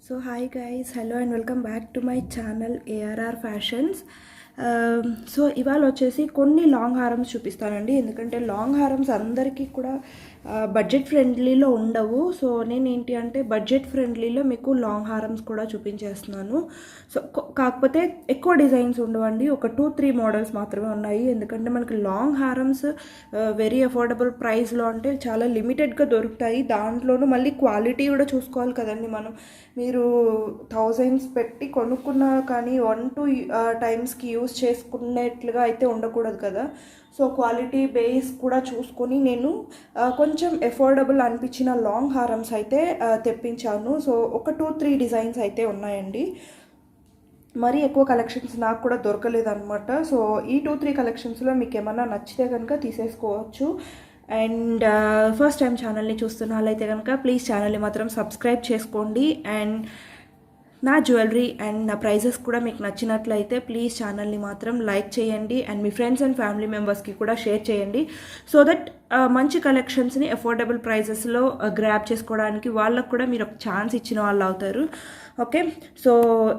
So hi guys, hello and welcome back to my channel ARR Fashions. So ఇవాళ వచ్చేసి కొన్ని long హారమ్స్ చూపిస్తానండి. ఎందుకంటే లాంగ్ హారమ్స్ అందరికీ కూడా బడ్జెట్ ఫ్రెండ్లీలో ఉండవు. సో నేను ఏంటి అంటే బడ్జెట్ ఫ్రెండ్లీలో మీకు లాంగ్ హారమ్స్ కూడా చూపించేస్తున్నాను. సో కాకపోతే ఎక్కువ డిజైన్స్ ఉండవండి, ఒక 2-3 మోడల్స్ మాత్రమే ఉన్నాయి. ఎందుకంటే మనకి లాంగ్ హారమ్స్ వెరీ అఫోర్డబుల్ ప్రైస్లో అంటే చాలా లిమిటెడ్గా దొరుకుతాయి. దాంట్లోనూ మళ్ళీ క్వాలిటీ కూడా చూసుకోవాలి కదండి మనం. మీరు థౌజండ్స్ పెట్టి కొనుక్కున్నా కానీ 1-2 టైమ్స్కి యూస్ చేసుకునేట్లుగా అయితే ఉండకూడదు కదా. సో క్వాలిటీ బేస్ కూడా చూసుకొని నేను కొంచెం ఎఫోర్డబుల్ అనిపించిన లాంగ్ హారమ్స్ అయితే తెప్పించాను. సో ఒక 2-3 డిజైన్స్ అయితే ఉన్నాయండి. మరీ ఎక్కువ కలెక్షన్స్ నాకు కూడా దొరకలేదన్నమాట. సో ఈ 2-3 కలెక్షన్స్లో మీకు ఏమన్నా నచ్చితే కనుక తీసేసుకోవచ్చు. అండ్ ఫస్ట్ టైం ఛానల్ని చూస్తున్న వాళ్ళైతే కనుక ప్లీజ్ ఛానల్ని మాత్రం సబ్స్క్రైబ్ చేసుకోండి. అండ్ నా జ్యువెలరీ అండ్ నా ప్రైజెస్ కూడా మీకు నచ్చినట్లయితే ప్లీజ్ ఛానల్ని మాత్రం లైక్ చేయండి and me friends and family మెంబర్స్కి కూడా షేర్ చేయండి. సో దట్ మంచి కలెక్షన్స్ని అఫోర్డబుల్ ప్రైజెస్లో గ్రాబ్ చేసుకోవడానికి వాళ్ళకు కూడా మీరు ఒక ఛాన్స్ ఇచ్చిన వాళ్ళు అవుతారు. ఓకే, సో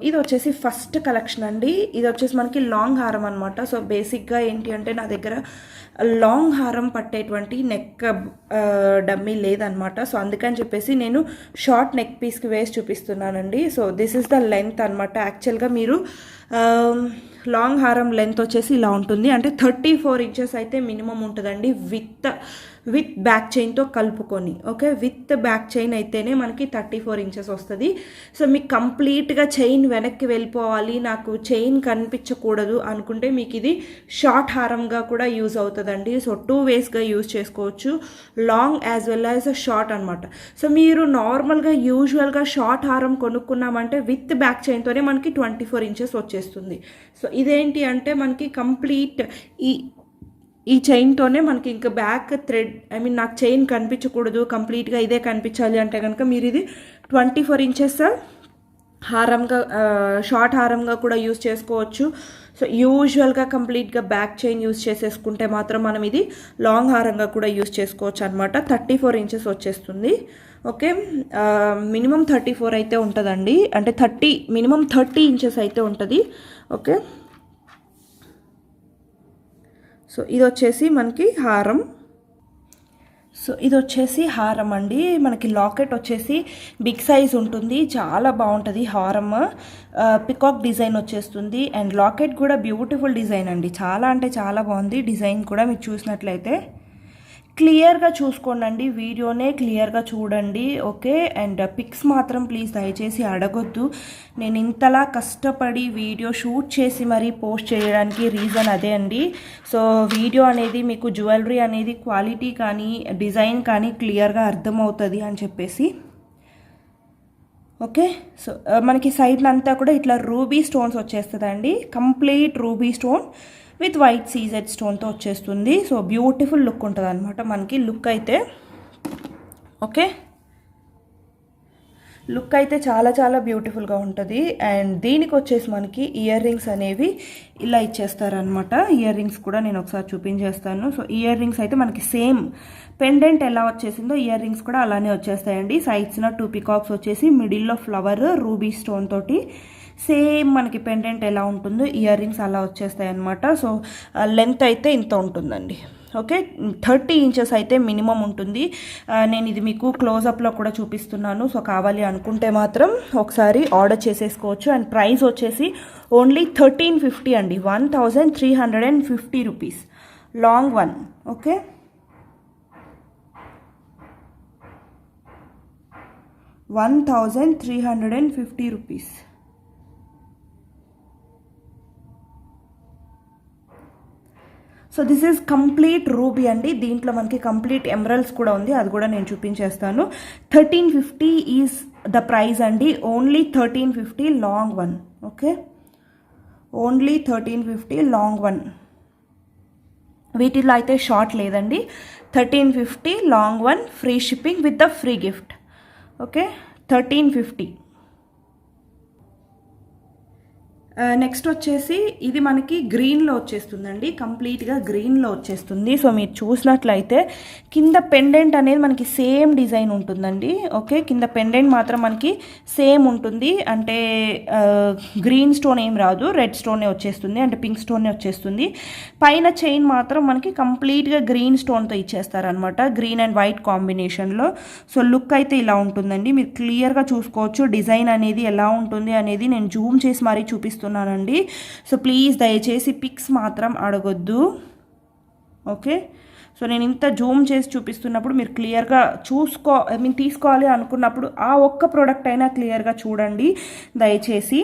ఇది వచ్చేసి ఫస్ట్ కలెక్షన్ అండి. ఇది వచ్చేసి మనకి లాంగ్ హారం అనమాట. సో బేసిక్గా ఏంటి అంటే నా దగ్గర లాంగ్ హారం పట్టేటువంటి నెక్ డమ్మీ లేదనమాట. సో అందుకని చెప్పేసి నేను షార్ట్ నెక్ పీస్కి వేసి చూపిస్తున్నానండి. So this is the length అనమాట. యాక్చువల్గా మీరు లాంగ్ హారం లెంత్ వచ్చేసి ఇలా ఉంటుంది, అంటే 34 ఇంచెస్ అయితే మినిమం ఉంటుందండి విత్ బ్యాక్ చైన్తో కలుపుకొని. ఓకే, విత్ బ్యాక్ చైన్ అయితేనే మనకి 34 ఇంచెస్ వస్తుంది. సో మీకు కంప్లీట్గా చైన్ వెనక్కి వెళ్ళిపోవాలి, నాకు చైన్ కనిపించకూడదు అనుకుంటే మీకు ఇది షార్ట్ హారంగా కూడా యూజ్ అవుతుందండి. సో 2 వేస్గా యూజ్ చేసుకోవచ్చు, long as well as short అనమాట. సో మీరు నార్మల్గా యూజువల్గా షార్ట్ హారం కొనుక్కున్నామంటే విత్ బ్యాక్ చైన్తోనే మనకి 24 ఇంచెస్ వచ్చేస్తుంది. సో ఇదేంటి అంటే మనకి కంప్లీట్ ఈ చైన్తోనే మనకి ఇంకా బ్యాక్ థ్రెడ్ నాకు చైన్ కనిపించకూడదు, కంప్లీట్గా ఇదే కనిపించాలి అంటే కనుక మీరు ఇది 24 ఇంచెస్ హారంగా షార్ట్ హారంగా కూడా యూజ్ చేసుకోవచ్చు. సో యూజువల్గా కంప్లీట్గా బ్యాక్ చైన్ యూజ్ చేసేసుకుంటే మాత్రం మనం ఇది లాంగ్ హారంగా కూడా యూజ్ చేసుకోవచ్చు అనమాట. 34 ఇంచెస్ వచ్చేస్తుంది. ఓకే, మినిమం 34 అయితే ఉంటుందండి, అంటే మినిమం 30 ఇంచెస్ అయితే ఉంటుంది. ఓకే, సో ఇది వచ్చేసి మనకి హారం. సో ఇది వచ్చేసి హారం అండి. మనకి లాకెట్ వచ్చేసి బిగ్ సైజ్ ఉంటుంది, చాలా బాగుంటుంది హారం. పికాక్ డిజైన్ వచ్చేస్తుంది అండ్ లాకెట్ కూడా బ్యూటిఫుల్ డిజైన్ అండి. చాలా అంటే చాలా బాగుంది డిజైన్ కూడా. మీరు చూసినట్లయితే క్లియర్గా చూసుకోండి, వీడియోనే క్లియర్గా చూడండి. ఓకే, అండ్ పిక్స్ మాత్రం ప్లీజ్ దయచేసి అడగొద్దు. నేను ఇంతలా కష్టపడి వీడియో షూట్ చేసి మరీ పోస్ట్ చేయడానికి రీజన్ అదే అండి. సో వీడియో అనేది మీకు జ్యువెలరీ అనేది క్వాలిటీ కానీ డిజైన్ కానీ క్లియర్గా అర్థమవుతుంది అని చెప్పేసి. ఓకే, సో మనకి సైడ్లో అంతా కూడా ఇట్లా రూబీ స్టోన్స్ వచ్చేస్తుందండి, complete ruby stone with white CZ స్టోన్తో వచ్చేస్తుంది. సో బ్యూటిఫుల్ లుక్ ఉంటుంది అనమాట మనకి లుక్ అయితే. ఓకే, లుక్ అయితే చాలా చాలా బ్యూటిఫుల్గా ఉంటుంది. అండ్ దీనికి వచ్చేసి మనకి ఇయర్ రింగ్స్ అనేవి ఇలా ఇచ్చేస్తారనమాట. ఇయర్ రింగ్స్ కూడా నేను ఒకసారి చూపించేస్తాను. సో ఇయర్ రింగ్స్ అయితే మనకి సేమ్ పెండెంట్ ఎలా వచ్చేసిందో ఇయర్ రింగ్స్ కూడా అలానే వచ్చేస్తాయండి. సైడ్స్న 2 పికాక్స్ వచ్చేసి మిడిల్లో ఫ్లవర్ రూబీ స్టోన్ తోటి సేమ్ మనకి పెండెంట్ ఎలా ఉంటుందో ఇయర్ రింగ్స్ అలా వచ్చేస్తాయి అనమాట. సో లెంత్ అయితే ఇంత ఉంటుందండి. ఓకే, 30 ఇంచెస్ అయితే మినిమం ఉంటుంది. నేను ఇది మీకు క్లోజప్లో కూడా చూపిస్తున్నాను. సో కావాలి అనుకుంటే మాత్రం ఒకసారి ఆర్డర్ చేసేసుకోవచ్చు. అండ్ ప్రైస్ వచ్చేసి ఓన్లీ 1350 అండి, 1350 rupees long one. Okay, ₹1350. So this is complete ruby అండి. దీంట్లో మనకి కంప్లీట్ ఎమరల్స్ కూడా ఉంది, అది కూడా నేను చూపించేస్తాను. 1350 ఈజ్ ద ప్రైస్ అండి, only 1350 long one. Okay, only 1350 long one. వీటిలో అయితే షార్ట్ లేదండి. 1350 long one, free shipping with the free gift. Okay, 1350. Next వచ్చేసి ఇది మనకి గ్రీన్లో వచ్చేస్తుందండి, కంప్లీట్గా గ్రీన్లో వచ్చేస్తుంది. సో మీరు చూసినట్లయితే కింద పెండెంట్ అనేది మనకి సేమ్ డిజైన్ ఉంటుందండి. ఓకే, కింద పెండెంట్ మాత్రం మనకి సేమ్ ఉంటుంది, అంటే గ్రీన్ స్టోన్ ఏం రాదు, రెడ్ స్టోనే వచ్చేస్తుంది, అంటే పింక్ స్టోనే వచ్చేస్తుంది. పైన చైన్ మాత్రం మనకి కంప్లీట్గా గ్రీన్ స్టోన్తో ఇచ్చేస్తారనమాట, గ్రీన్ అండ్ వైట్ కాంబినేషన్లో. సో లుక్ అయితే ఇలా ఉంటుందండి, మీరు క్లియర్గా చూసుకోవచ్చు డిజైన్ అనేది ఎలా ఉంటుంది అనేది. నేను జూమ్ చేసి మరీ చూపిస్తున్నానండి, సో ప్లీజ్ దయచేసి పిక్స్ మాత్రం అడగొద్దు. ఓకే, సో నేను ఇంత జూమ్ చేసి చూపిస్తున్నప్పుడు మీరు క్లియర్గా తీసుకోవాలి అనుకున్నప్పుడు ఆ ఒక్క ప్రోడక్ట్ అయినా క్లియర్గా చూడండి దయచేసి.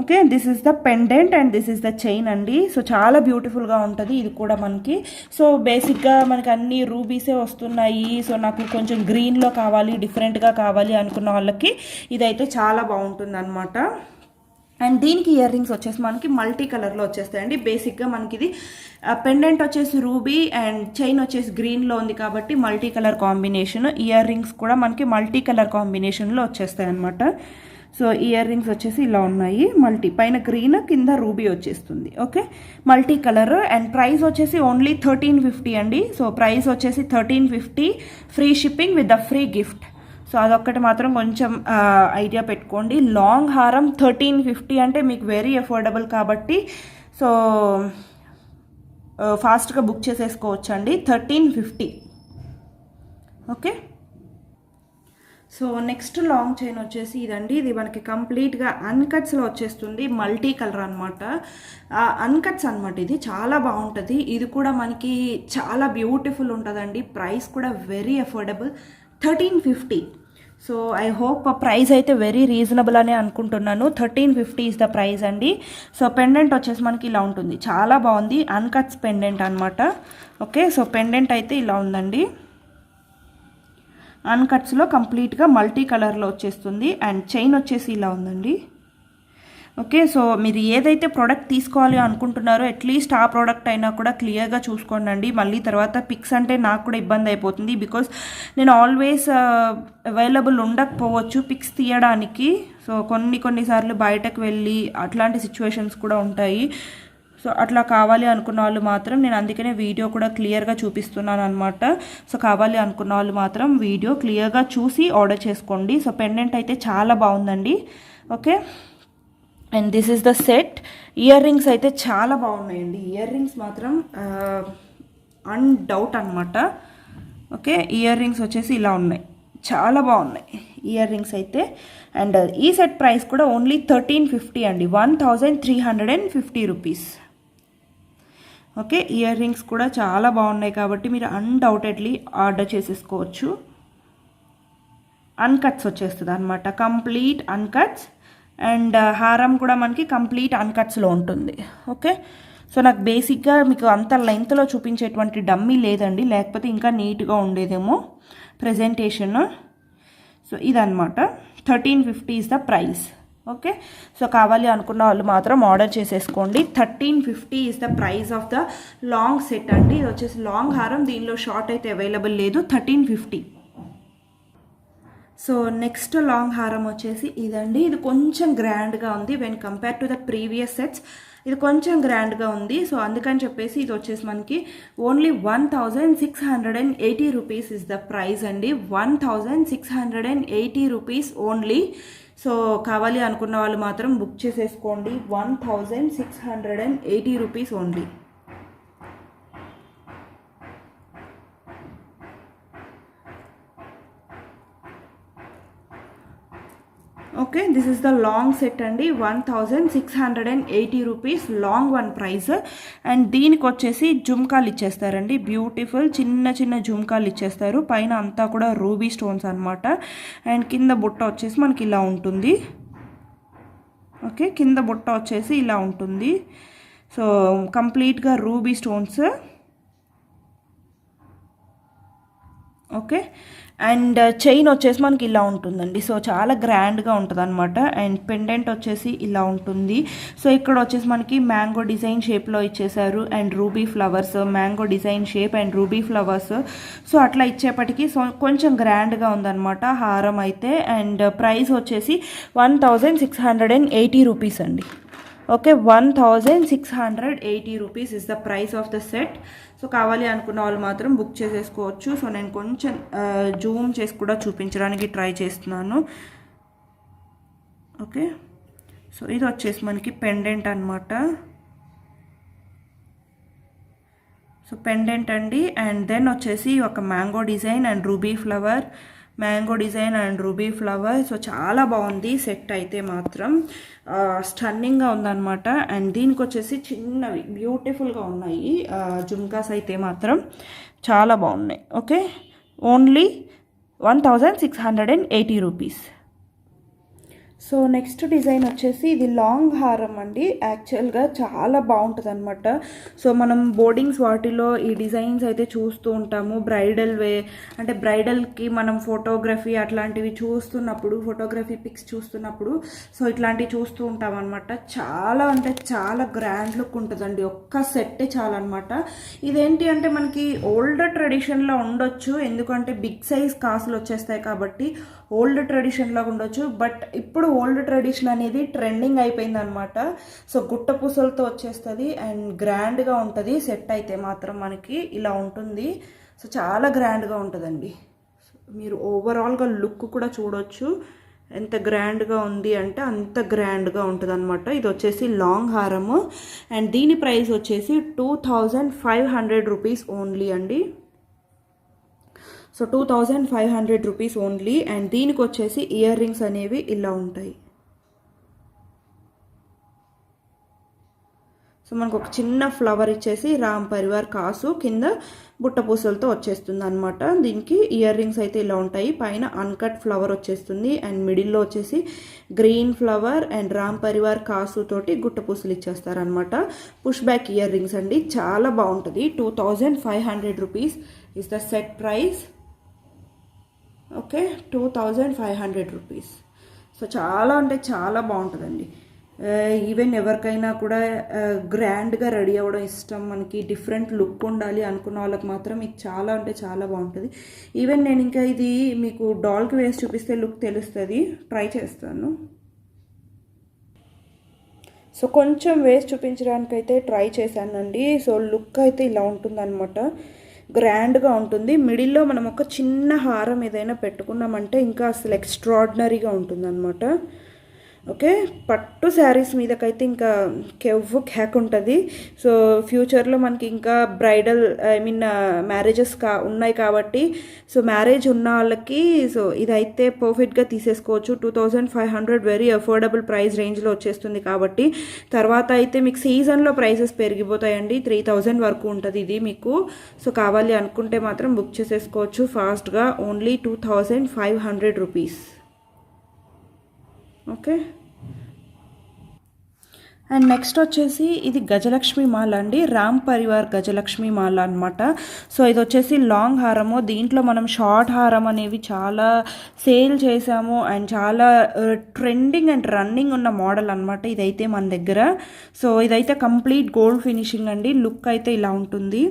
Okay, this is the pendant and this is the chain అండి. సో చాలా బ్యూటిఫుల్గా ఉంటుంది ఇది కూడా మనకి. సో బేసిక్గా మనకి అన్ని రూబీసే వస్తున్నాయి, సో నాకు కొంచెం గ్రీన్లో కావాలి, డిఫరెంట్గా కావాలి అనుకున్న వాళ్ళకి ఇదైతే చాలా బాగుంటుంది అనమాట. అండ్ దీనికి ఇయర్ రింగ్స్ వచ్చేసి మనకి మల్టీ కలర్లో వచ్చేస్తాయండి. బేసిక్గా మనకి ఇది పెండెంట్ వచ్చేసి రూబీ అండ్ చైన్ వచ్చేసి గ్రీన్లో ఉంది కాబట్టి multi colour combination. Year rings కూడా మనకి మల్టీ కలర్ కాంబినేషన్లో వచ్చేస్తాయి అనమాట. సో ఇయర్ రింగ్స్ వచ్చేసి ఇలా ఉన్నాయి, మల్టీ, పైన గ్రీన్ కింద రూబీ వచ్చేస్తుంది. Okay, multi colour. And price వచ్చేసి ఓన్లీ 1350 అండి. సో ప్రైస్ వచ్చేసి 1350, free shipping with the free gift. So అదొక్కటి మాత్రం కొంచెం ఐడియా పెట్టుకోండి. లాంగ్ హారం 1350 అంటే మీకు వెరీ అఫోర్డబుల్ కాబట్టి సో ఫాస్ట్గా బుక్ చేసేసుకోవచ్చు అండి, 1350. Okay, so next long chain వచ్చేసి ఇదండి. ఇది మనకి కంప్లీట్గా అన్కట్స్లో వచ్చేస్తుంది, మల్టీ కలర్ అనమాట, అన్కట్స్ అనమాట. ఇది చాలా బాగుంటుంది, ఇది కూడా మనకి చాలా బ్యూటిఫుల్ ఉంటుందండి. ప్రైస్ కూడా very affordable, 1350. So I hope price అయితే వెరీ రీజనబుల్ అనే అనుకుంటున్నాను. 1350 ఇస్ ద ప్రైస్ అండి. సో పెండెంట్ వచ్చేసి మనకి ఇలా ఉంటుంది, చాలా బాగుంది, అన్కట్స్ పెండెంట్ అనమాట. ఓకే, సో పెండెంట్ అయితే ఇలా ఉందండి, అన్కట్స్లో కంప్లీట్గా మల్టీ కలర్లో వచ్చేస్తుంది. అండ్ చైన్ వచ్చేసి ఇలా ఉందండి. ఓకే, సో మీరు ఏదైతే ప్రోడక్ట్ తీసుకోవాలి అనుకుంటున్నారో అట్లీస్ట్ ఆ ప్రోడక్ట్ అయినా కూడా క్లియర్గా చూసుకోండి. మళ్ళీ తర్వాత పిక్స్ అంటే నాకు కూడా ఇబ్బంది అయిపోతుంది, బికాస్ నేను ఆల్వేస్ అవైలబుల్ ఉండకపోవచ్చు పిక్స్ తీయడానికి. సో కొన్నిసార్లు బయటకు వెళ్ళి అట్లాంటి సిచ్యువేషన్స్ కూడా ఉంటాయి. సో అట్లా కావాలి అనుకున్న వాళ్ళు మాత్రం నేను అందుకనే వీడియో కూడా క్లియర్గా చూపిస్తున్నాను అనమాట. సో కావాలి అనుకున్న వాళ్ళు మాత్రం వీడియో క్లియర్గా చూసి ఆర్డర్ చేసుకోండి. సో పెండెంట్ అయితే చాలా బాగుందండి. Okay, and this is the set. Ear rings అయితే చాలా బాగున్నాయండి, ఇయర్ రింగ్స్ మాత్రం అన్డౌట్ అనమాట. ఓకే, ఇయర్ రింగ్స్ వచ్చేసి ఇలా ఉన్నాయి, చాలా బాగున్నాయి ఇయర్ రింగ్స్ అయితే. అండ్ ఈ సెట్ ప్రైస్ కూడా ఓన్లీ 1350 అండి, 1350 రూపీస్. ఓకే, ఇయర్ రింగ్స్ కూడా చాలా బాగున్నాయి కాబట్టి మీరు అన్డౌటెడ్లీ ఆర్డర్ చేసేసుకోవచ్చు. అన్కట్స్ వచ్చేస్తుంది అనమాట, కంప్లీట్ అన్కట్స్. అండ్ హారం కూడా మనకి కంప్లీట్ అన్కట్స్లో ఉంటుంది. ఓకే, సో నాకు బేసిక్గా మీకు అంత లెంత్లో చూపించేటువంటి డమ్మీ లేదండి, లేకపోతే ఇంకా నీట్గా ఉండేదేమో ప్రజెంటేషన్. సో ఇదన్నమాట, 1350 is the price. Okay, so కావాలి అనుకున్న వాళ్ళు మాత్రం ఆర్డర్ చేసేసుకోండి. 1350 is the price of the long set అండి. ఇది వచ్చేసి లాంగ్ హారం, దీనిలో షార్ట్ అయితే అవైలబుల్ లేదు, 1350. సో నెక్స్ట్ లాంగ్ హారం వచ్చేసి ఇదండి. ఇది కొంచెం గ్రాండ్గా ఉంది when compare to the previous sets, ఇది కొంచెం గ్రాండ్గా ఉంది. సో అందుకని చెప్పేసి ఇది వచ్చేసి మనకి only 1680 rupees is the price అండి, 1680 రూపీస్ ఓన్లీ. సో కావాలి అనుకున్న వాళ్ళు మాత్రం బుక్ చేసేసుకోండి, 1680 rupees only. Okay, this is the long set అండి, 1680 rupees long one price. And దీనికి వచ్చేసి జుమ్కాలు ఇచ్చేస్తారండి, బ్యూటిఫుల్ చిన్న చిన్న జుమ్కాలు ఇచ్చేస్తారు, పైన అంతా కూడా రూబీ స్టోన్స్ అనమాట. అండ్ కింద బుట్ట వచ్చేసి మనకి ఇలా ఉంటుంది. ఓకే, కింద బుట్ట వచ్చేసి ఇలా ఉంటుంది. సో కంప్లీట్గా ruby stones. Okay, and chain వచ్చేసి మనకి ఇలా ఉంటుందండి. సో చాలా గ్రాండ్గా ఉంటుంది అనమాట. అండ్ పెండెంట్ వచ్చేసి ఇలా ఉంటుంది. సో ఇక్కడ వచ్చేసి మనకి మ్యాంగో డిజైన్ షేప్లో ఇచ్చేసారు, and ruby flowers, mango design shape and ruby flowers. So అట్లా ఇచ్చేపటికి సో కొంచెం గ్రాండ్గా ఉందన్నమాట హారం అయితే. అండ్ ప్రైస్ వచ్చేసి 1680 రూపీస్ అండి. Okay, 1680 rupees is the price of the set. So కావాలి అనుకున్న వాళ్ళు మాత్రం బుక్ చేసేసుకోవచ్చు. సో నేను కొంచెం జూమ్ చేసి కూడా చూపించడానికి ట్రై చేస్తున్నాను. ఓకే, సో ఇది వచ్చేసి మనకి పెండెంట్ అనమాట. సో పెండెంట్ అండి. అండ్ దెన్ వచ్చేసి ఒక mango design and ruby flower, so చాలా బాగుంది సెట్ అయితే మాత్రం, స్టన్నింగ్గా ఉందన్నమాట. అండ్ దీనికి వచ్చేసి చిన్నవి బ్యూటిఫుల్గా ఉన్నాయి జుమ్కాస్ అయితే మాత్రం చాలా బాగున్నాయి. Okay, only 1680 rupees. So next design వచ్చేసి ఇది లాంగ్ హారం అండి. యాక్చువల్గా చాలా బాగుంటుంది అనమాట. సో మనం బోర్డింగ్స్ వాటిలో ఈ డిజైన్స్ అయితే చూస్తూ ఉంటాము. బ్రైడల్ అంటే బ్రైడల్కి మనం ఫోటోగ్రఫీ అట్లాంటివి చూస్తున్నప్పుడు, ఫోటోగ్రఫీ పిక్స్ చూస్తున్నప్పుడు సో ఇట్లాంటివి చూస్తూ ఉంటాం అనమాట. చాలా అంటే చాలా గ్రాండ్ లుక్ ఉంటుందండి. ఒక్క సెట్టే చాలన్నమాట. ఇదేంటి అంటే మనకి ఓల్డ్ ట్రెడిషన్లో ఉండొచ్చు, ఎందుకంటే బిగ్ సైజ్ కాసులు వచ్చేస్తాయి కాబట్టి ఓల్డ్ ట్రెడిషన్లో ఉండొచ్చు. బట్ ఇప్పుడు ఓల్డ్ ట్రెడిషన్ అనేది ట్రెండింగ్ అయిపోయింది అనమాట. సో గుట్ట పూసలతో వచ్చేస్తుంది అండ్ గ్రాండ్గా ఉంటుంది సెట్ అయితే మాత్రం మనకి ఇలా ఉంటుంది. సో చాలా గ్రాండ్గా ఉంటుందండి. మీరు ఓవరాల్గా లుక్ కూడా చూడొచ్చు ఎంత గ్రాండ్గా ఉంది అంటే అంత గ్రాండ్గా ఉంటుంది అనమాట. ఇది వచ్చేసి లాంగ్ హారము అండ్ దీని ప్రైస్ వచ్చేసి 2500 రూపీస్ ఓన్లీ అండి. So 2500 rupees only. అండ్ దీనికి వచ్చేసి ఇయర్ రింగ్స్ అనేవి ఇలా ఉంటాయి. సో మనకు ఒక చిన్న ఫ్లవర్ ఇచ్చేసి రామ్ పరివార్ కాసు కింద బుట్ట పూసలతో వచ్చేస్తుంది అనమాట. దీనికి ఇయర్ రింగ్స్ అయితే ఇలా ఉంటాయి. పైన అన్కట్ ఫ్లవర్ వచ్చేస్తుంది అండ్ మిడిల్లో వచ్చేసి green flower and Ram Parivar కాసు తోటి గుట్ట పూసలు ఇచ్చేస్తారనమాట. పుష్ బ్యాక్ ఇయర్ రింగ్స్ అండి, చాలా బాగుంటుంది. 2500 rupees is the set price. Okay, 2500 rupees. So చాలా అంటే చాలా బాగుంటుందండి. ఈవెన్ ఎవరికైనా కూడా గ్రాండ్గా రెడీ అవ్వడం ఇష్టం, మనకి డిఫరెంట్ లుక్ ఉండాలి అనుకున్న వాళ్ళకి మాత్రం ఇది చాలా అంటే చాలా బాగుంటుంది. ఈవెన్ నేను ఇంకా ఇది మీకు డాల్కి వేసి చూపిస్తే లుక్ తెలుస్తుంది, ట్రై చేస్తాను. సో కొంచెం వేసి చూపించడానికైతే ట్రై చేశానండి. సో లుక్ అయితే ఇలా ఉంటుందన్నమాట, గ్రాండ్గా ఉంటుంది. మిడిల్లో మనం ఒక చిన్న హారం ఏదైనా పెట్టుకున్నామంటే ఇంకా అసలు ఎక్స్ట్రాడినరీగా ఉంటుందన్నమాట. ఓకే, పట్టు శారీస్ మీదకైతే ఇంకా క్యాక్ ఉంటుంది. సో ఫ్యూచర్లో మనకి ఇంకా బ్రైడల్ మ్యారేజెస్ ఉన్నాయి కాబట్టి సో మ్యారేజ్ ఉన్న వాళ్ళకి సో ఇదైతే పర్ఫెక్ట్గా తీసేసుకోవచ్చు. 2500 వెరీ అఫోర్డబుల్ ప్రైస్ రేంజ్లో వచ్చేస్తుంది కాబట్టి తర్వాత అయితే మీకు సీజన్లో ప్రైసెస్ పెరిగిపోతాయండి. 3000 వరకు ఉంటుంది ఇది మీకు. సో కావాలి అనుకుంటే మాత్రం బుక్ చేసేసుకోవచ్చు ఫాస్ట్గా. Only 2500 rupees. Okay, and next వచ్చేసి ఇది గజలక్ష్మి మాల అండి, రామ్ పరివార్ గజలక్ష్మి మాల అనమాట. సో ఇది వచ్చేసి లాంగ్ హారము. దీంట్లో మనం షార్ట్ హారం అనేవి చాలా సేల్ చేసాము అండ్ చాలా ట్రెండింగ్ అండ్ రన్నింగ్ ఉన్న మోడల్ అనమాట ఇదైతే మన దగ్గర. సో ఇదైతే కంప్లీట్ గోల్డ్ ఫినిషింగ్ అండి. లుక్ అయితే ఇలా ఉంటుంది.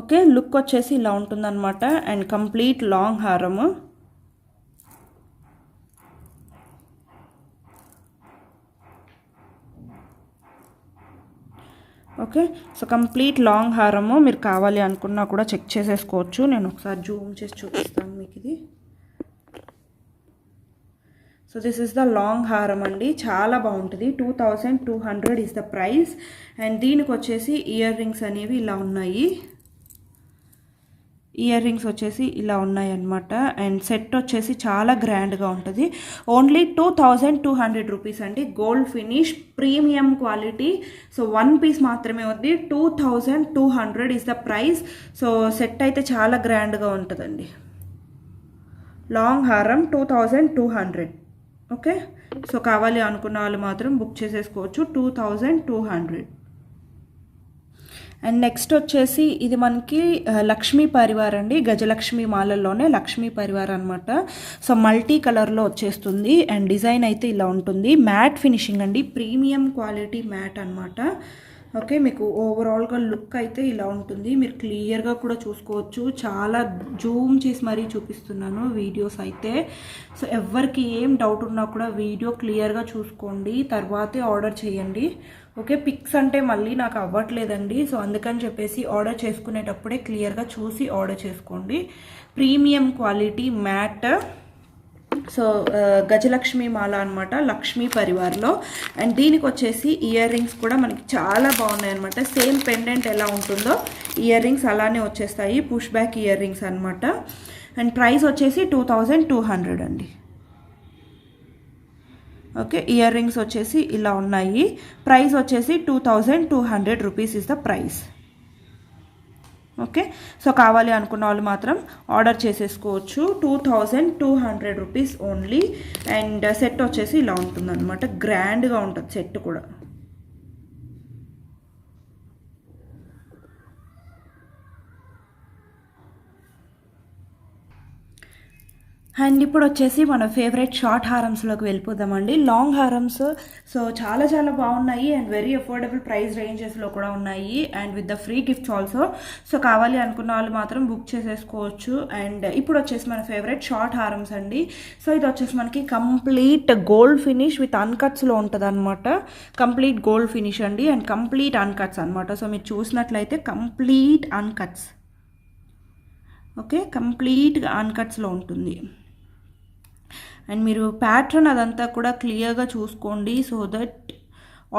ఓకే, లుక్ వచ్చేసి ఇలా ఉంటుందన్నమాట అండ్ కంప్లీట్ లాంగ్ హారము. ఓకే, సో కంప్లీట్ లాంగ్ హారము. మీరు కావాలి అనుకున్నా కూడా చెక్ చేసేసుకోవచ్చు. నేను ఒకసారి జూమ్ చేసి చూపిస్తాను మీకు ఇది. So this is the long హారం అండి, చాలా బాగుంటుంది. 2200 ఇస్ ద ప్రైస్. అండ్ దీనికి వచ్చేసి ఇయర్ రింగ్స్ అనేవి ఇలా ఉన్నాయి. ఇయర్ రింగ్స్ వచ్చేసి ఇలా ఉన్నాయన్నమాట. అండ్ సెట్ వచ్చేసి చాలా గ్రాండ్గా ఉంటుంది. ఓన్లీ 2200 రూపీస్ అండి. Gold finish premium quality. So 1 piece మాత్రమే ఉంది. 2200 is the price. So set అయితే చాలా గ్రాండ్గా ఉంటుందండి. లాంగ్ హారం 2200. ఓకే, సో కావాలి అనుకున్న వాళ్ళు మాత్రం బుక్ చేసేసుకోవచ్చు. 2200. అండ్ నెక్స్ట్ వచ్చేసి ఇది మనకి లక్ష్మీ పరివార్ అండి, గజలక్ష్మి మాలల్లోనే లక్ష్మీ పరివార్ అనమాట. సో మల్టీ కలర్లో వచ్చేస్తుంది అండ్ డిజైన్ అయితే ఇలా ఉంటుంది. మ్యాట్ ఫినిషింగ్ అండి, ప్రీమియం క్వాలిటీ మ్యాట్ అనమాట. ఓకే, మీకు ఓవరాల్గా లుక్ అయితే ఇలా ఉంటుంది. మీరు క్లియర్గా కూడా చూసుకోవచ్చు. చాలా జూమ్ చేసి మరీ చూపిస్తున్నాను వీడియోస్ అయితే. సో ఎవరికి ఏం డౌట్ ఉన్నా కూడా వీడియో క్లియర్గా చూసుకోండి, తర్వాతే ఆర్డర్ చేయండి. ఓకే, పిక్స్ అంటే మళ్ళీ నాకు అవ్వట్లేదండి. సో అందుకని చెప్పేసి ఆర్డర్ చేసుకునేటప్పుడే క్లియర్గా చూసి ఆర్డర్ చేసుకోండి. Premium quality mat. So Gajalakshmi మాల అనమాట, లక్ష్మీ పరివార్లో. అండ్ దీనికి వచ్చేసి ఇయర్ రింగ్స్ కూడా మనకి చాలా బాగున్నాయి అనమాట. సేమ్ పెండెంట్ ఎలా ఉంటుందో ఇయర్ రింగ్స్ అలానే వచ్చేస్తాయి, పుష్ బ్యాక్ ఇయర్ రింగ్స్ అనమాట. అండ్ ప్రైస్ వచ్చేసి 2200 అండి. ఓకే, ఇయర్ రింగ్స్ వచ్చేసి ఇలా ఉన్నాయి. ప్రైస్ వచ్చేసి 2200 rupees is the price. Okay, so కావాలి అనుకున్న వాళ్ళు మాత్రం ఆర్డర్ చేసేసుకోవచ్చు. 2200 రూపీస్ ఓన్లీ. అండ్ సెట్ వచ్చేసి ఇలా ఉంటుంది అనమాట, గ్రాండ్గా ఉంటుంది సెట్ కూడా. అండ్ ఇప్పుడు వచ్చేసి మన ఫేవరెట్ షార్ట్ హారమ్స్లోకి వెళ్ళిపోదామండి. లాంగ్ హారమ్స్ సో చాలా చాలా బాగున్నాయి అండ్ వెరీ అఫోర్డబుల్ ప్రైస్ రేంజెస్లో కూడా ఉన్నాయి. And with the free gifts also. So కావాలి అనుకున్న వాళ్ళు మాత్రం బుక్ చేసేసుకోవచ్చు. అండ్ ఇప్పుడు వచ్చేసి మన ఫేవరెట్ షార్ట్ హారమ్స్ అండి. సో ఇది వచ్చేసి మనకి కంప్లీట్ గోల్డ్ ఫినిష్ విత్ అన్కట్స్లో ఉంటుంది అనమాట. కంప్లీట్ గోల్డ్ ఫినిష్ అండి అండ్ కంప్లీట్ అన్కట్స్ అనమాట. సో మీరు చూసినట్లయితే కంప్లీట్ అన్కట్స్. ఓకే, కంప్లీట్గా అన్కట్స్లో ఉంటుంది. అండ్ మీరు ప్యాటర్న్ అదంతా కూడా క్లియర్గా చూసుకోండి, సో దట్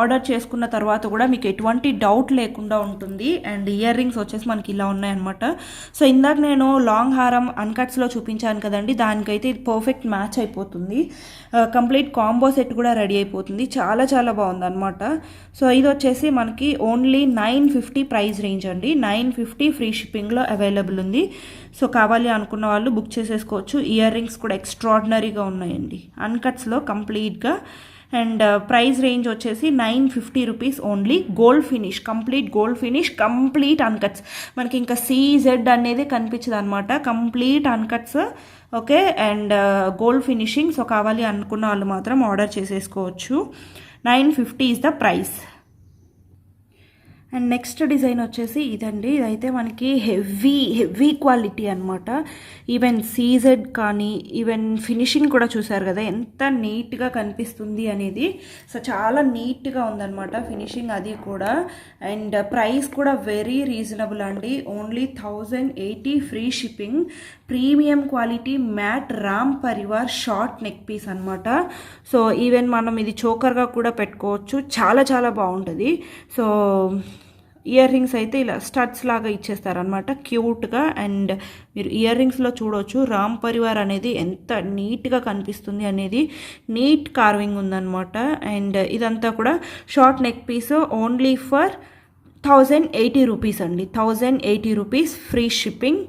ఆర్డర్ చేసుకున్న తర్వాత కూడా మీకు ఎటువంటి డౌట్ లేకుండా ఉంటుంది. అండ్ ఇయర్ రింగ్స్ వచ్చేసి మనకి ఇలా ఉన్నాయన్నమాట. సో ఇందాక నేను లాంగ్ హారం అన్కట్స్లో చూపించాను కదండి, దానికైతే ఇది పర్ఫెక్ట్ మ్యాచ్ అయిపోతుంది. కంప్లీట్ కాంబో సెట్ కూడా రెడీ అయిపోతుంది. చాలా చాలా బాగుంది అనమాట. సో ఇది వచ్చేసి మనకి ఓన్లీ 950 ప్రైస్ రేంజ్ అండి. 950 ఫ్రీ షిప్పింగ్లో అవైలబుల్ ఉంది. సో కావాలి అనుకున్న వాళ్ళు బుక్ చేసేసుకోవచ్చు. ఇయర్ రింగ్స్ కూడా ఎక్స్ట్రాడినరీగా ఉన్నాయండి అన్కట్స్లో కంప్లీట్గా. అండ్ ప్రైస్ రేంజ్ వచ్చేసి 950 rupees only. Gold finish, complete gold finish, complete అన్కట్స్. మనకి ఇంకా CZ అనేది కనిపించదు అనమాట, complete అన్కట్స్. Okay, and gold finishing. So కావాలి అనుకున్న వాళ్ళు మాత్రం ఆర్డర్ చేసేసుకోవచ్చు. 950 is the price. And next design వచ్చేసి ఇదండి. ఇదైతే మనకి హెవీ క్వాలిటీ అనమాట. ఈవెన్ CZ కానీ ఈవెన్ ఫినిషింగ్ కూడా చూసారు కదా ఎంత నీట్గా కనిపిస్తుంది అనేది. సో చాలా నీట్గా ఉందన్నమాట ఫినిషింగ్ అది కూడా. అండ్ ప్రైస్ కూడా వెరీ రీజనబుల్ అండి. Only 1080 free shipping. Premium quality matte Ram Parivar short neck piece అనమాట. సో ఈవెన్ మనం ఇది చోకర్గా కూడా పెట్టుకోవచ్చు, చాలా చాలా బాగుంటుంది. సో ఇయర్ రింగ్స్ అయితే ఇలా స్టడ్స్ లాగా ఇచ్చేస్తారనమాట క్యూట్గా. అండ్ మీరు ఇయర్ రింగ్స్లో చూడవచ్చు రామ్ పరివార్ అనేది ఎంత నీట్గా కనిపిస్తుంది అనేది. నీట్ కార్వింగ్ ఉందన్నమాట. అండ్ ఇదంతా కూడా short neck piece only for 1080 rupees అండి. 1080 రూపీస్ ఫ్రీ షిప్పింగ్.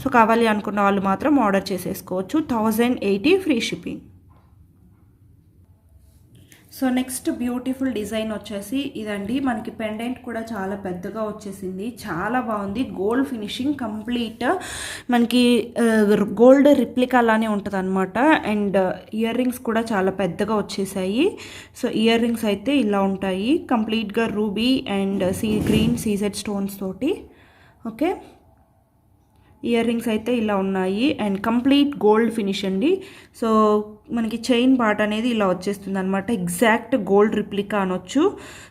సో కావాలి అనుకున్న వాళ్ళు మాత్రం ఆర్డర్ చేసేసుకోవచ్చు. 1080 free shipping. So next beautiful design వచ్చేసి ఇదండి. మనకి పెండెంట్ కూడా చాలా పెద్దగా వచ్చేసింది, చాలా బాగుంది. గోల్డ్ ఫినిషింగ్ కంప్లీట్ మనకి గోల్డ్ రిప్లికా లానే ఉంటుంది అనమాట. అండ్ ఇయర్ రింగ్స్ కూడా చాలా పెద్దగా వచ్చేసాయి. సో ఇయర్ రింగ్స్ అయితే ఇలా ఉంటాయి, కంప్లీట్గా ruby and green CZ stones తోటి. ఓకే, ఇయర్ రింగ్స్ అయితే ఇలా ఉన్నాయి అండ్ కంప్లీట్ గోల్డ్ ఫినిష్ అండి. సో మనకి చైన్ పార్ట్ అనేది ఇలా వచ్చేస్తుంది అనమాట, ఎగ్జాక్ట్ గోల్డ్ రిప్లికా అనొచ్చు.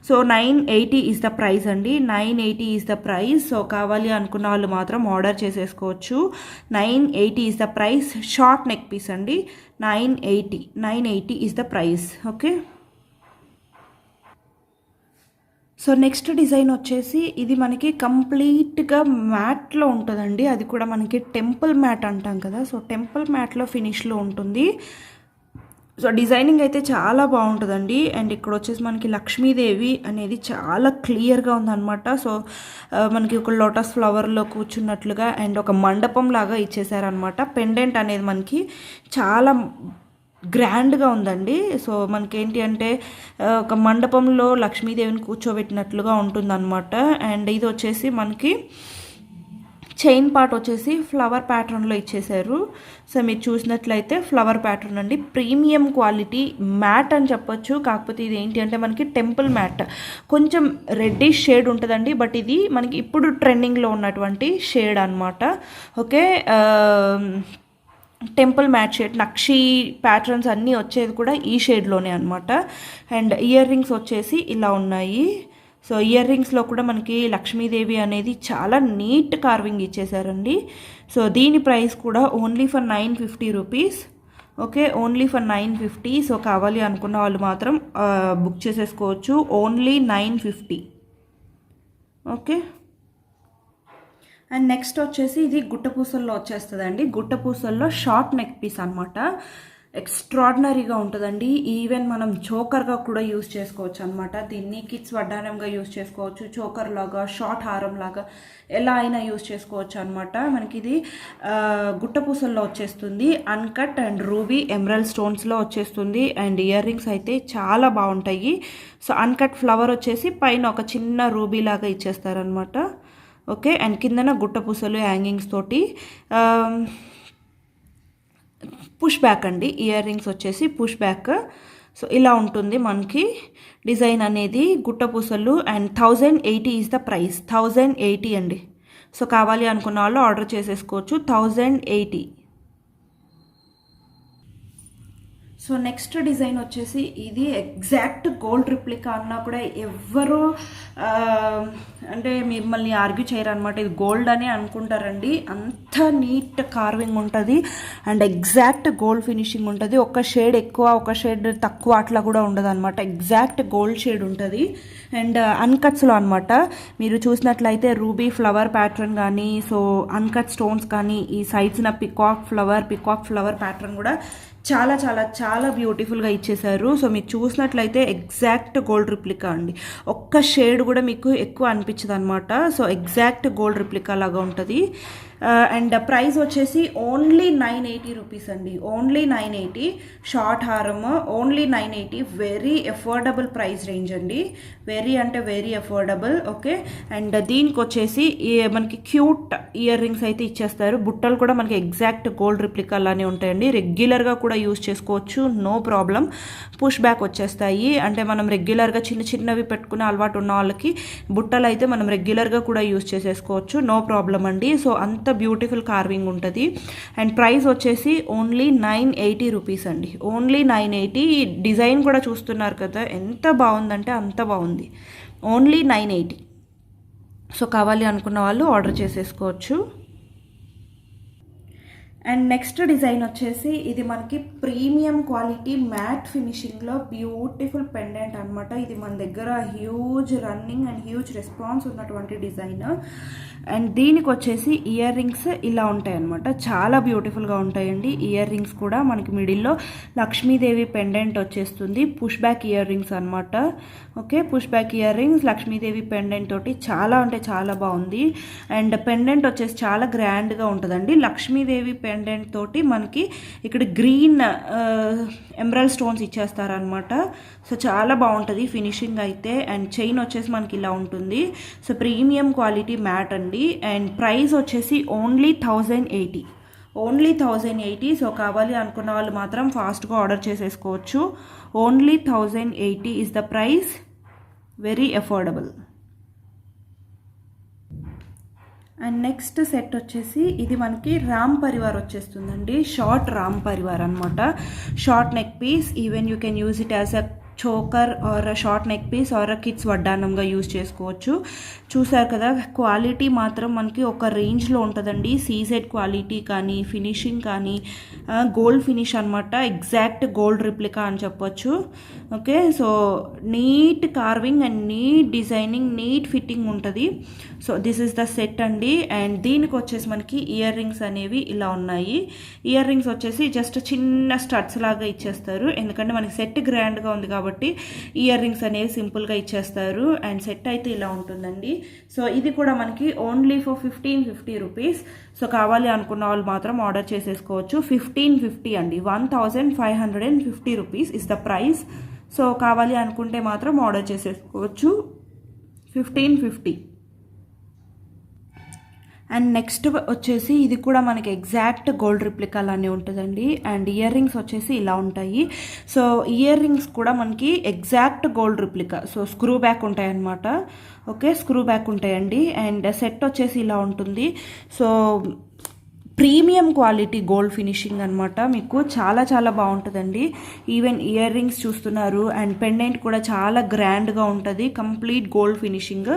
సో 980 ఈజ్ ద ప్రైస్ అండి. 980 ఈజ్ ద ప్రైస్. సో కావాలి అనుకున్న వాళ్ళు మాత్రం ఆర్డర్ చేసేసుకోవచ్చు. 980 is the price. Short neck piece అండి. 980 is the price. Okay, so next design వచ్చేసి ఇది మనకి కంప్లీట్గా మ్యాట్లో ఉంటుందండి. అది కూడా మనకి టెంపుల్ మ్యాట్ అంటాం కదా, సో టెంపుల్ మ్యాట్లో ఫినిష్లో ఉంటుంది. సో డిజైనింగ్ అయితే చాలా బాగుంటుందండి. అండ్ ఇక్కడ వచ్చేసి మనకి లక్ష్మీదేవి అనేది చాలా క్లియర్గా ఉందన్నమాట. సో మనకి ఒక లోటస్ ఫ్లవర్లో కూర్చున్నట్లుగా అండ్ ఒక మండపం లాగా ఇచ్చేసారనమాట. పెండెంట్ అనేది మనకి చాలా గ్రాండ్గా ఉందండి. సో మనకేంటి అంటే ఒక మండపంలో లక్ష్మీదేవిని కూర్చోబెట్టినట్లుగా ఉంటుందన్నమాట. అండ్ ఇది వచ్చేసి మనకి చైన్ పార్ట్ వచ్చేసి ఫ్లవర్ ప్యాటర్న్లో ఇచ్చేసారు. సో మీరు చూసినట్లయితే ఫ్లవర్ ప్యాటర్న్ అండి, ప్రీమియం క్వాలిటీ మ్యాట్ అని చెప్పొచ్చు. కాకపోతే ఇది ఏంటి అంటే మనకి టెంపుల్ మ్యాట్, కొంచెం రెడ్డిష్ షేడ్ ఉంటుందండి. బట్ ఇది మనకి ఇప్పుడు ట్రెండింగ్లో ఉన్నటువంటి షేడ్ అనమాట. ఓకే, టెంపుల్ మ్యాట్ షేడ్, నక్షి ప్యాటర్న్స్ అన్నీ వచ్చేది కూడా ఈ షేడ్లోనే అనమాట. అండ్ ఇయర్ రింగ్స్ వచ్చేసి ఇలా ఉన్నాయి. సో ఇయర్ రింగ్స్లో కూడా మనకి లక్ష్మీదేవి అనేది చాలా నీట్ కార్వింగ్ ఇచ్చేసారండి. సో దీని ప్రైస్ కూడా only for 950 rupees. Okay, only for 950. So కావాలి అనుకున్న వాళ్ళు మాత్రం బుక్ చేసేసుకోవచ్చు. ఓన్లీ 950. ఓకే, అండ్ నెక్స్ట్ వచ్చేసి ఇది గుట్టపూసల్లో వచ్చేస్తుందండి. గుట్టపూసల్లో షార్ట్ నెక్ పీస్ అనమాట. ఎక్స్ట్రాడినరీగా ఉంటుందండి. ఈవెన్ మనం చోకర్గా కూడా యూజ్ చేసుకోవచ్చు అనమాట. దీన్ని కిడ్స్ వడ్డానంగా యూజ్ చేసుకోవచ్చు, చోకర్ లాగా, షార్ట్ హారం లాగా ఎలా అయినా యూజ్ చేసుకోవచ్చు అనమాట. మనకి ఇది గుట్టపూసల్లో వచ్చేస్తుంది. అన్కట్ అండ్ రూబీ ఎమరల్డ్ స్టోన్స్లో వచ్చేస్తుంది. అండ్ ఇయర్ రింగ్స్ అయితే చాలా బాగుంటాయి. సో అన్కట్ ఫ్లవర్ వచ్చేసి పైన ఒక చిన్న రూబీ లాగా ఇచ్చేస్తారనమాట. ఓకే, అండ్ కిందన గుట్టపూసలు హ్యాంగింగ్స్ తోటి పుష్ బ్యాక్ అండి. ఇయర్ రింగ్స్ వచ్చేసి పుష్ బ్యాక్. సో ఇలా ఉంటుంది మనకి డిజైన్ అనేది, గుట్టపూసలు. And 1080 is the price. 1080 అండి. సో కావాలి అనుకున్న వాళ్ళు ఆర్డర్ చేసేసుకోవచ్చు. 1080. సో నెక్స్ట్ డిజైన్ వచ్చేసి ఇది ఎగ్జాక్ట్ గోల్డ్ రిప్లికా అన్నా కూడా ఎవ్వరు అంటే మిమ్మల్ని ఆర్గ్యూ చేయరనమాట. ఇది గోల్డ్ అని అనుకుంటారండి. అంత నీట్ కార్వింగ్ ఉంటుంది అండ్ ఎగ్జాక్ట్ గోల్డ్ ఫినిషింగ్ ఉంటుంది. ఒక షేడ్ ఎక్కువ ఒక షేడ్ తక్కువ అట్లా కూడా ఉండదు అనమాట. ఎగ్జాక్ట్ గోల్డ్ షేడ్ ఉంటుంది. అండ్ అన్కట్స్లో అనమాట. మీరు చూసినట్లయితే రూబీ ఫ్లవర్ ప్యాటర్న్ కానీ, సో అన్కట్ స్టోన్స్ కానీ, ఈ సైడ్స్న పికాక్ ఫ్లవర్ ప్యాటర్న్ కూడా చాలా చాలా చాలా బ్యూటిఫుల్గా ఇచ్చేసారు. సో మీరు చూసినట్లయితే ఎగ్జాక్ట్ గోల్డ్ రిప్లికా అండి. ఒక్క షేడ్ కూడా మీకు ఎక్కువ అనిపించదు అనమాట. సో ఎగ్జాక్ట్ గోల్డ్ రిప్లికా లాగా ఉంటుంది. అండ్ ప్రైస్ వచ్చేసి ఓన్లీ 980 రూపీస్ అండి. ఓన్లీ 980. షార్ట్ హారమ్ only 980. Very affordable price range అండి. వెరీ అంటే వెరీ అఫోర్డబుల్. ఓకే, అండ్ దీనికి వచ్చేసి మనకి క్యూట్ ఇయర్ రింగ్స్ అయితే ఇచ్చేస్తారు. బుట్టలు కూడా మనకి ఎగ్జాక్ట్ గోల్డ్ రిప్లికా లానే ఉంటాయండి. రెగ్యులర్గా కూడా యూజ్ చేసుకోవచ్చు, నో ప్రాబ్లం. పుష్ బ్యాక్ వచ్చేస్తాయి. అంటే మనం రెగ్యులర్గా చిన్నవి పెట్టుకునే అలవాటు ఉన్న వాళ్ళకి బుట్టలు అయితే మనం రెగ్యులర్గా కూడా యూజ్ చేసేసుకోవచ్చు, నో ప్రాబ్లం అండి. సో అంత బ్యూటిఫుల్ కార్వింగ్ ఉంటుంది. అండ్ ప్రైస్ వచ్చేసి ఓన్లీ 980 రూపీస్ అండి. ఓన్లీ 980. డిజైన్ కూడా చూస్తున్నారు కదా ఎంత బాగుందంటే అంత బాగుంది. ఓన్లీ 980. సో కావాలి అనుకున్న వాళ్ళు ఆర్డర్ చేసేసుకోవచ్చు. అండ్ నెక్స్ట్ డిజైన్ వచ్చేసి ఇది మనకి ప్రీమియం క్వాలిటీ మ్యాట్ ఫినిషింగ్లో బ్యూటిఫుల్ పెండెంట్ అనమాట. ఇది మన దగ్గర huge running and huge response ఉన్నటువంటి డిజైన్. అండ్ దీనికి వచ్చేసి ఇయర్ రింగ్స్ ఇలా ఉంటాయి అనమాట. చాలా బ్యూటిఫుల్గా ఉంటాయండి. ఇయర్ రింగ్స్ కూడా మనకి మిడిల్లో లక్ష్మీదేవి పెండెంట్ వచ్చేస్తుంది. పుష్ బ్యాక్ ఇయర్ రింగ్స్ అనమాట. Okay, push back ear rings Lakshmidevi pendant తోటి చాలా అంటే చాలా బాగుంది. అండ్ పెండెంట్ వచ్చేసి చాలా గ్రాండ్గా ఉంటుందండి. లక్ష్మీదేవి పెండెంట్ తోటి మనకి ఇక్కడ గ్రీన్ ఎమరల్డ్ స్టోన్స్ ఇచ్చేస్తారనమాట. సో చాలా బాగుంటుంది ఫినిషింగ్ అయితే. అండ్ చైన్ వచ్చేసి మనకి ఇలా ఉంటుంది. సో ప్రీమియం క్వాలిటీ మ్యాట్ అండి. అండ్ ప్రైస్ వచ్చేసి ఓన్లీ 1080. ఓన్లీ 1080. సో కావాలి అనుకున్న వాళ్ళు మాత్రం ఫాస్ట్గా ఆర్డర్ చేసేసుకోవచ్చు. Only 1080 is the price. Very affordable. And next set వచ్చేసి ఇది మనకి రామ్ పరివార్ వచ్చేస్తుందండి. షార్ట్ రామ్ పరివార్ అనమాట. Short neck piece. Even you can use it as a choker or short neck piece or kids వడ్డానంగా యూజ్ చేసుకోవచ్చు. చూసారు కదా, క్వాలిటీ మాత్రం మనకి ఒక రేంజ్లో ఉంటుందండి. సీజెడ్ క్వాలిటీ కానీ, ఫినిషింగ్ కానీ గోల్డ్ ఫినిష్ అనమాట. ఎగ్జాక్ట్ గోల్డ్ రిప్లికా అని చెప్పొచ్చు. Okay, so neat carving and neat designing, neat fitting ఉంటుంది. So this is the set అండి. అండ్ దీనికి వచ్చేసి మనకి ఇయర్ రింగ్స్ అనేవి ఇలా ఉన్నాయి. ఇయర్ రింగ్స్ వచ్చేసి జస్ట్ చిన్న స్టడ్స్ లాగా ఇచ్చేస్తారు. ఎందుకంటే మనకి సెట్ గ్రాండ్గా ఉంది కాబట్టి ఇయర్ రింగ్స్ అనేవి సింపుల్గా ఇచ్చేస్తారు. అండ్ సెట్ అయితే ఇలా ఉంటుందండి. సో ఇది కూడా మనకి ఓన్లీ ఫర్ 1550 రూపీస్. సో కావాలి అనుకున్న వాళ్ళు మాత్రం ఆర్డర్ చేసేసుకోవచ్చు. 1550 అండి. 1550 rupees is the price. So కావాలి అనుకుంటే మాత్రం ఆర్డర్ చేసేసుకోవచ్చు. 1550. అండ్ నెక్స్ట్ వచ్చేసి ఇది కూడా మనకి ఎగ్జాక్ట్ గోల్డ్ రిప్లికా లానే ఉంటుందండి. అండ్ ఇయర్ రింగ్స్ వచ్చేసి ఇలా ఉంటాయి. సో ఇయర్ రింగ్స్ కూడా మనకి exact gold replica. So screw back ఉంటాయి అన్నమాట. ఓకే, స్క్రూ బ్యాక్ ఉంటాయండి. అండ్ సెట్ వచ్చేసి ఇలా ఉంటుంది. So premium quality gold finishing అనమాట. మీకు చాలా చాలా బాగుంటుందండి. ఈవెన్ ఇయర్ రింగ్స్ చూస్తున్నారు అండ్ పెండెంట్ కూడా చాలా గ్రాండ్గా ఉంటుంది. Complete gold finishing.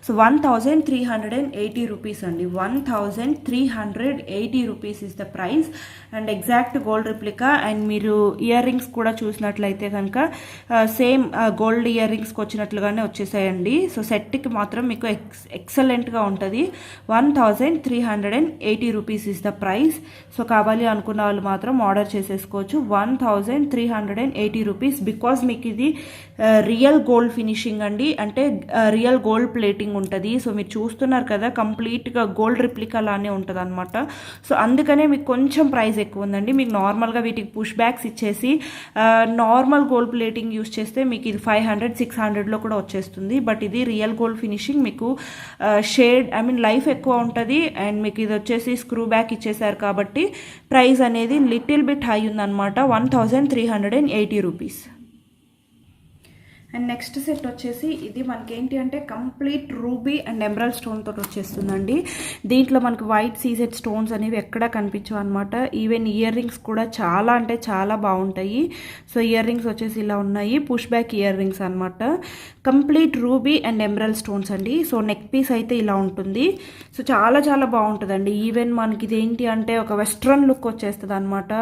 So 1380 rupees అండి. 1380 rupees is the price. And exact gold replica. And మీరు ఇయర్ రింగ్స్ కూడా చూసినట్లయితే కనుక సేమ్ గోల్డ్ ఇయర్ రింగ్స్కి వచ్చినట్లుగానే వచ్చేసాయండి. సో సెట్కి మాత్రం మీకు ఎక్సలెంట్గా ఉంటుంది. 1380 rupees is the price. So కావాలి అనుకున్న వాళ్ళు మాత్రం ఆర్డర్ చేసేసుకోవచ్చు. 1380 రూపీస్. బికాజ్ మీకు ఇది రియల్ గోల్డ్ ఫినిషింగ్ అండి. అంటే రియల్ గోల్డ్ ప్లేటింగ్ ఉంటుంది. సో మీరు చూస్తున్నారు కదా, కంప్లీట్గా గోల్డ్ రిప్లికా లానే ఉంటుంది అనమాట. సో అందుకనే మీకు కొంచెం ప్రైస్ ఎక్కువ ఉందండి. మీకు నార్మల్గా వీటికి పుష్ బ్యాక్స్ ఇచ్చేసి నార్మల్ గోల్డ్ ప్లేటింగ్ యూస్ చేస్తే మీకు ఇది 500-600లో కూడా వచ్చేస్తుంది. బట్ ఇది రియల్ గోల్డ్ ఫినిషింగ్. మీకు షేడ్ లైఫ్ ఎక్కువ ఉంటుంది. అండ్ మీకు ఇది వచ్చేసి స్క్రూ బ్యాక్ ఇచ్చేసారు కాబట్టి ప్రైస్ అనేది లిటిల్ బిట్ హై ఉందన్నమాట. 1380 రూపీస్. అండ్ నెక్స్ట్ సెట్ వచ్చేసి ఇది మనకేంటి అంటే complete ruby and emerald stone తోటి వచ్చేస్తుందండి. దీంట్లో మనకు వైట్ సీజెడ్ స్టోన్స్ అనేవి ఎక్కడా కనిపించవు అనమాట. ఈవెన్ ఇయర్ రింగ్స్ కూడా చాలా అంటే చాలా బాగుంటాయి. సో ఇయర్ రింగ్స్ వచ్చేసి ఇలా ఉన్నాయి. పుష్ బ్యాక్ ఇయర్ రింగ్స్ అనమాట. Complete ruby and emerald stones అండి. సో నెక్ పీస్ అయితే ఇలా ఉంటుంది. సో చాలా చాలా బాగుంటుందండి. ఈవెన్ మనకి ఇది ఏంటి అంటే ఒక వెస్ట్రన్ లుక్ వచ్చేస్తుంది అనమాట.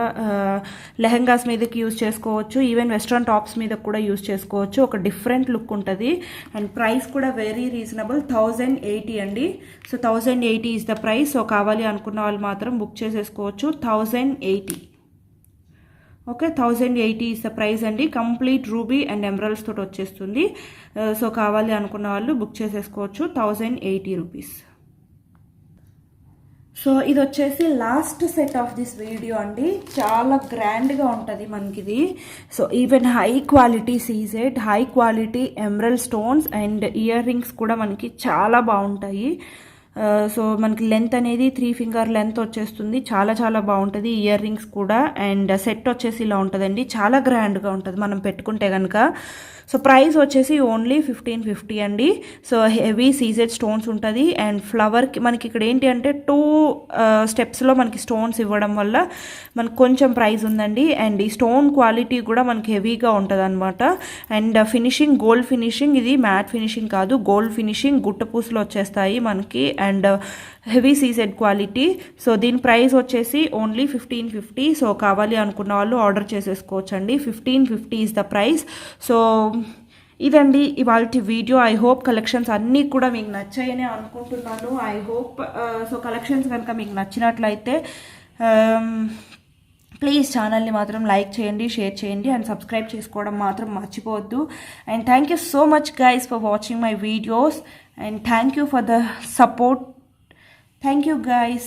లెహంగాస్ మీదకి యూజ్ చేసుకోవచ్చు. ఈవెన్ వెస్ట్రన్ టాప్స్ మీద కూడా యూజ్ చేసుకోవచ్చు. ఒక డిఫరెంట్ లుక్ ఉంటుంది. అండ్ ప్రైస్ కూడా వెరీ రీజనబుల్. 1080 అండి. So 1080 is the price. So కావాలి అనుకున్న వాళ్ళు మాత్రం బుక్ చేసేసుకోవచ్చు. 1080. ఓకే, 1080 ఈజ్ ద ప్రైస్ అండి. కంప్లీట్ రూబీ అండ్ ఎమరల్డ్స్ తోటి వచ్చేస్తుంది. సో కావాలి అనుకున్న వాళ్ళు బుక్ చేసేసుకోవచ్చు. 1080 రూపీస్. సో ఇది వచ్చేసి last set of this video అండి. చాలా గ్రాండ్గా ఉంటుంది మనకిది. So even high quality CZ, high quality emerald stones and ear rings కూడా మనకి చాలా బాగుంటాయి. సో మనకి లెంత్ అనేది 3 ఫింగర్ లెంత్ వచ్చేస్తుంది. చాలా చాలా బాగుంటుంది ఇయర్ రింగ్స్ కూడా. అండ్ సెట్ వచ్చేసి ఇలా ఉంటుందండి. చాలా గ్రాండ్గా ఉంటుంది మనం పెట్టుకుంటే కనుక. సో ప్రైస్ వచ్చేసి ఓన్లీ 1550 అండి. సో హెవీ సీజెడ్ స్టోన్స్ ఉంటుంది. అండ్ ఫ్లవర్కి మనకి ఇక్కడ ఏంటి అంటే 2 స్టెప్స్లో మనకి స్టోన్స్ ఇవ్వడం వల్ల మనకు కొంచెం ప్రైస్ ఉందండి. అండ్ ఈ స్టోన్ క్వాలిటీ కూడా మనకి హెవీగా ఉంటుంది అనమాట. And finishing gold finishing. ఇది మ్యాట్ ఫినిషింగ్ కాదు, గోల్డ్ ఫినిషింగ్. గుట్ట పూసలు వచ్చేస్తాయి మనకి. And heavy CZ quality. So దీని ప్రైస్ వచ్చేసి ఓన్లీ 1550. సో కావాలి అనుకున్న వాళ్ళు ఆర్డర్ చేసేసుకోవచ్చు అండి. 1550 ఈజ్ ద ప్రైస్. సో ఇదండి ఇవాళ వీడియో. ఐ హోప్ కలెక్షన్స్ అన్నీ కూడా మీకు నచ్చాయని అనుకుంటున్నాను. ఐ హోప్ సో కలెక్షన్స్ కనుక మీకు నచ్చినట్లయితే ప్లీజ్ ఛానల్ని మాత్రం లైక్ చేయండి, షేర్ చేయండి అండ్ సబ్స్క్రైబ్ చేసుకోవడం మాత్రం మర్చిపోవద్దు. And thank you so much guys for watching my videos. And thank you for the support. Thank you guys.